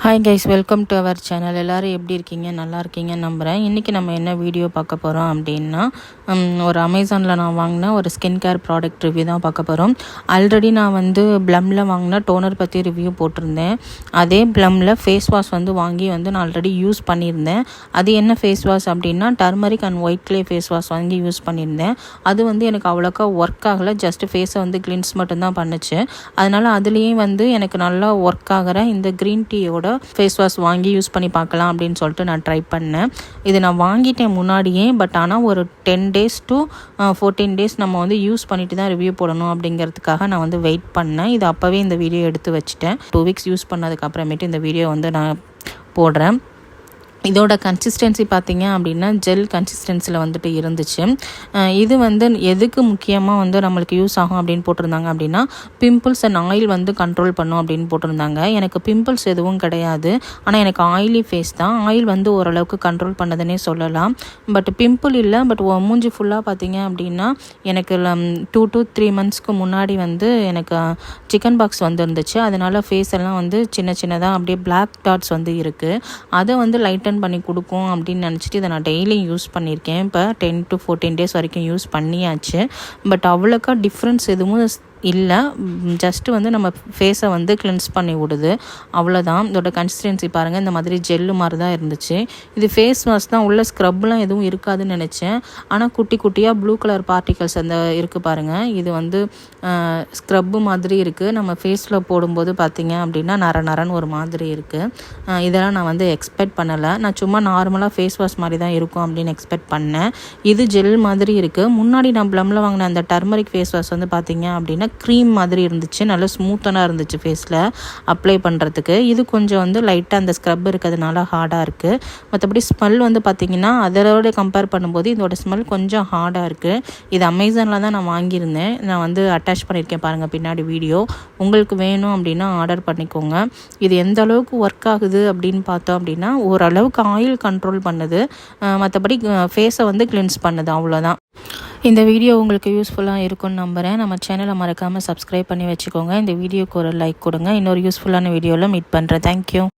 Hi guys, welcome to our channel. எல்லோரும் எப்படி இருக்கீங்க? நல்லா இருக்கீங்கன்னு நம்புகிறேன். இன்றைக்கி நம்ம என்ன வீடியோ பார்க்க போகிறோம் அப்படின்னா, ஒரு அமேசானில் நான் வாங்கின ஒரு ஸ்கின் கேர் ப்ராடக்ட் ரிவ்யூ தான் பார்க்க போகிறோம். ஆல்ரெடி நான் ப்ளம்மில் வாங்கின டோனர் பற்றி ரிவ்யூ போட்டிருந்தேன். அதே ப்ளம்மில் ஃபேஸ் வாஷ் வாங்கி நான் ஆல்ரெடி யூஸ் பண்ணியிருந்தேன். அது என்ன ஃபேஸ் வாஷ் அப்படின்னா, turmeric and white clay face wash வாங்கி யூஸ் பண்ணியிருந்தேன். அது எனக்கு அவ்வளோக்கா ஒர்க் ஆகலை. ஜஸ்ட் ஃபேஸை கிளின்ஸ் மட்டும்தான் பண்ணுச்சு. அதனால் அதுலேயும் எனக்கு நல்லா ஒர்க் ஆகிற இந்த க்ரீன் டீயோட ஃபேஸ் வாஷ் வாங்கி யூஸ் பண்ணி பார்க்கலாம் அப்படின்னு சொல்லிட்டு நான் ட்ரை பண்ணேன். இது நான் வாங்கிட்டேன் முன்னாடியே. பட் ஆனால் ஒரு 10 days to 14 days நம்ம யூஸ் பண்ணிட்டு தான் ரிவ்யூ போடணும் அப்படிங்கிறதுக்காக நான் வெயிட் பண்ணேன். இது அப்போவே இந்த வீடியோ எடுத்து வச்சுட்டேன். 2 weeks யூஸ் பண்ணதுக்கப்புறமேட்டு இந்த வீடியோ நான் போடுறேன். இதோட கன்சிஸ்டன்சி பார்த்திங்க அப்படின்னா ஜெல் கன்சிஸ்டன்சியில் இருந்துச்சு. இது எதுக்கு முக்கியமாக நம்மளுக்கு யூஸ் ஆகும் அப்படின்னு போட்டிருந்தாங்க அப்படின்னா, பிம்பிள்ஸ் அண்ட் ஆயில் கண்ட்ரோல் பண்ணும் அப்படின்னு போட்டிருந்தாங்க. எனக்கு பிம்பிள்ஸ் எதுவும் கிடையாது. ஆனால் எனக்கு ஆயிலி ஃபேஸ் தான். ஆயில் ஓரளவுக்கு கண்ட்ரோல் பண்ணதுன்னே சொல்லலாம். பட் பிம்பிள் இல்லை. பட் மூஞ்சி ஃபுல்லாக பார்த்திங்க அப்படின்னா எனக்கு 2 to 3 monthsக்கு முன்னாடி எனக்கு சிக்கன் பாக்ஸ் இருந்துச்சு. அதனால் ஃபேஸ் எல்லாம் சின்ன சின்னதாக அப்படியே பிளாக் டாட்ஸ் இருக்குது. அதை லைட்டன் பண்ணி கொடுக்கும் அப்படின்னு நினச்சிட்டு இதை நான் டெய்லியும் யூஸ் பண்ணியிருக்கேன். இப்போ 10 to 14 days வரைக்கும் யூஸ் பண்ணியாச்சு. பட் அவ்வளோக்கா டிஃப்ரென்ஸ் எதுவும் இல்லை. ஜஸ்ட்டு நம்ம ஃபேஸை கிளென்ஸ் பண்ணி விடுது, அவ்வளோதான். இதோட கன்சிஸ்டன்சி பாருங்கள், இந்த மாதிரி ஜெல்லு மாதிரி தான் இருந்துச்சு. இது ஃபேஸ் வாஷ் தான், உள்ள ஸ்க்ரப்லாம் எதுவும் இருக்காதுன்னு நினச்சேன். ஆனால் குட்டி குட்டியாக ப்ளூ கலர் பார்ட்டிகல்ஸ் இருக்குது பாருங்கள். இது ஸ்க்ரப்பு மாதிரி இருக்குது. நம்ம ஃபேஸில் போடும்போது பார்த்திங்க அப்படின்னா நரன்னு ஒரு மாதிரி இருக்குது. இதெல்லாம் நான் எக்ஸ்பெக்ட் பண்ணலை. நான் சும்மா நார்மலாக ஃபேஸ் வாஷ் மாதிரி தான் இருக்கும் அப்படின்னு எக்ஸ்பெக்ட் பண்ணேன். இது ஜெல் மாதிரி இருக்குது. முன்னாடி நான் ப்ளம்மில் வாங்கின அந்த டர்மரிக் ஃபேஸ் வாஷ் பார்த்திங்க அப்படின்னா க்ரீம் மாதிரி இருந்துச்சு. நல்லா ஸ்மூத்தனாக இருந்துச்சு ஃபேஸில் அப்ளை பண்ணுறதுக்கு. இது கொஞ்சம் லைட்டாக அந்த ஸ்க்ரப் இருக்கிறதுனால ஹார்டாக இருக்குது. மற்றபடி ஸ்மெல் பார்த்திங்கன்னா அதோட கம்பேர் பண்ணும்போது இதோட ஸ்மெல் கொஞ்சம் ஹார்டாக இருக்குது. இது அமேசானில் தான் நான் வாங்கியிருந்தேன். நான் அட்டாச் பண்ணியிருக்கேன் பாருங்கள் பின்னாடி வீடியோ. உங்களுக்கு வேணும் அப்படின்னா ஆர்டர் பண்ணிக்கோங்க. இது எந்த அளவுக்கு ஒர்க் ஆகுது அப்படின்னு பார்த்தோம் அப்படின்னா, ஓரளவுக்கு ஆயில் கண்ட்ரோல் பண்ணுது. மற்றபடி ஃபேஸை கிளென்ஸ் பண்ணுது, அவ்வளோதான். இந்த வீடியோ உங்களுக்கு யூஸ்ஃபுல்லாக இருக்கும்னு நம்புகிறேன். நம்ம சேனலை மறக்காமல் சப்ஸ்கிரைப் பண்ணி வச்சுக்கோங்க. இந்த வீடியோக்கு ஒரு லைக் கொடுங்க. இன்னொரு யூஸ்ஃபுல்லான வீடியோவில் மீட் பண்ணுறேன். தேங்க்யூ.